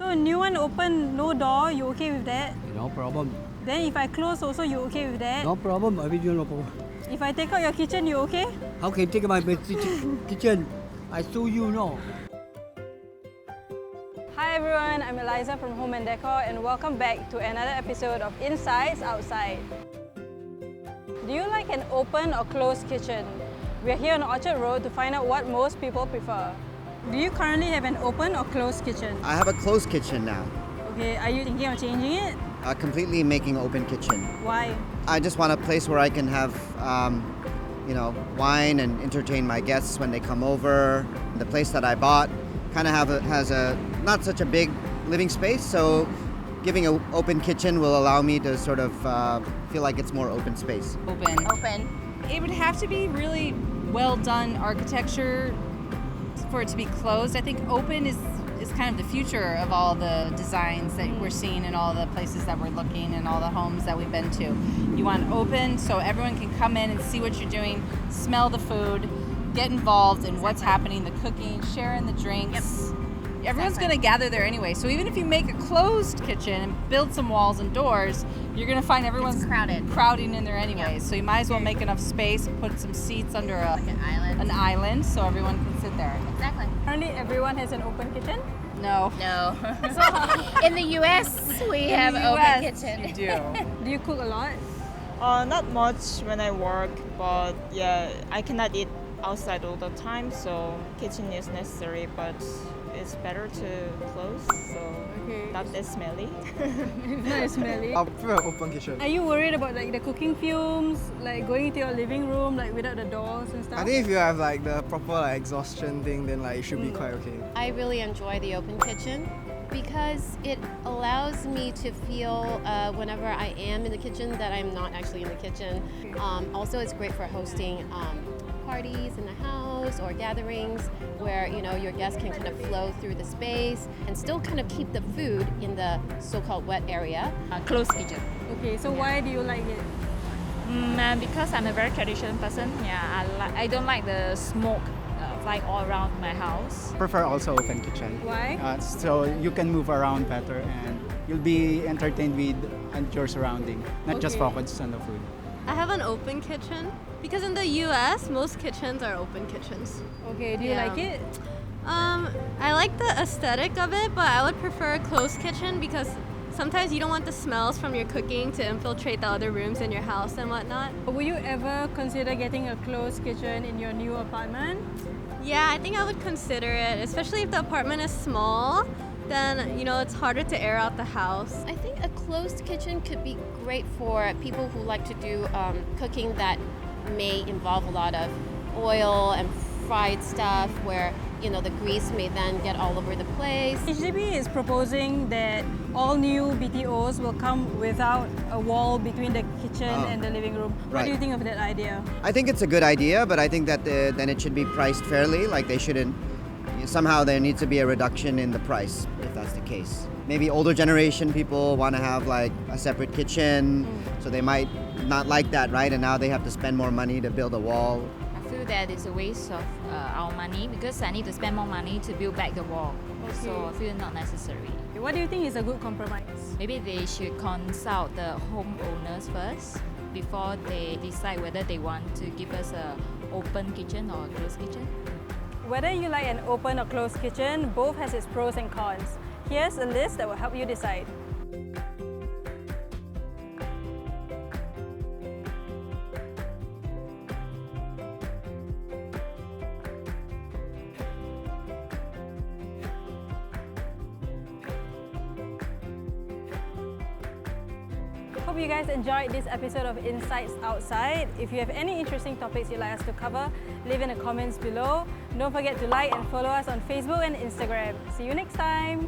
So new one open, no door, you okay with that? No problem. Then if I close also, you okay with that? No problem. I will do no problem. If I take out your kitchen, you okay? How can you take my kitchen? I sue you, no. Hi everyone, I'm Eliza from Home and Decor and welcome back to another episode of Insights Outside. Do you like an open or closed kitchen? We're here on Orchard Road to find out what most people prefer. Do you currently have an open or closed kitchen? I have a closed kitchen now. Okay, are you thinking of changing it? Completely making open kitchen. Why? I just want a place where I can have, wine and entertain my guests when they come over. The place that I bought kind of has a not such a big living space, so giving an open kitchen will allow me to sort of feel like it's more open space. Open. It would have to be really well done architecture for it to be closed. I think open is kind of the future of all the designs that we're seeing in all the places that we're looking and all the homes that we've been to. You want open so everyone can come in and see what you're doing, smell the food, get involved in what's happening, the cooking, sharing the drinks. Yep. Everyone's going to gather there anyway. So even if you make a closed kitchen and build some walls and doors, you're going to find everyone's crowding in there anyway. Yep. So you might as well make enough space, put some seats under an island so everyone can sit there. Exactly. Currently everyone has an open kitchen? No. In the US, we have open kitchen. You do. Do you cook a lot? Not much when I work, but yeah, I cannot eat outside all the time, so kitchen is necessary, but it's better to close, so not that smelly. It's not smelly. I prefer open kitchen. Are you worried about like the cooking fumes, like going into your living room, like without the doors and stuff? I think if you have like the proper exhaustion thing, then like it should be quite okay. I really enjoy the open kitchen because it allows me to feel whenever I am in the kitchen that I'm not actually in the kitchen. Also, it's great for hosting parties in the house or gatherings where your guests can kind of flow through the space and still kind of keep the food in the so-called wet area. Closed kitchen. Okay, so why do you like it? Because I'm a very traditional person. Yeah, I don't like the smoke flying all around my house. Prefer also open kitchen. Why? So you can move around better and you'll be entertained with your surrounding, not just focused on the food. I have an open kitchen because in the US, most kitchens are open kitchens. Okay, do you like it? I like the aesthetic of it, but I would prefer a closed kitchen because sometimes you don't want the smells from your cooking to infiltrate the other rooms in your house and whatnot. Will you ever consider getting a closed kitchen in your new apartment? Yeah, I think I would consider it, especially if the apartment is small. Then, it's harder to air out the house. I think a closed kitchen could be great for people who like to do cooking that may involve a lot of oil and fried stuff where, the grease may then get all over the place. HDB is proposing that all new BTOs will come without a wall between the kitchen and the living room. What do you think of that idea? I think it's a good idea, but I think that then it should be priced fairly. Like they shouldn't. Somehow there needs to be a reduction in the price if that's the case. Maybe older generation people want to have like a separate kitchen, so they might not like that, right? And now they have to spend more money to build a wall. I feel that it's a waste of our money because I need to spend more money to build back the wall. Okay. So I feel not necessary. What do you think is a good compromise? Maybe they should consult the homeowners first before they decide whether they want to give us an open kitchen or a closed kitchen. Whether you like an open or closed kitchen, both has its pros and cons. Here's a list that will help you decide. Hope you guys enjoyed this episode of Insights Outside. If you have any interesting topics you'd like us to cover, leave in the comments below. Don't forget to like and follow us on Facebook and Instagram. See you next time!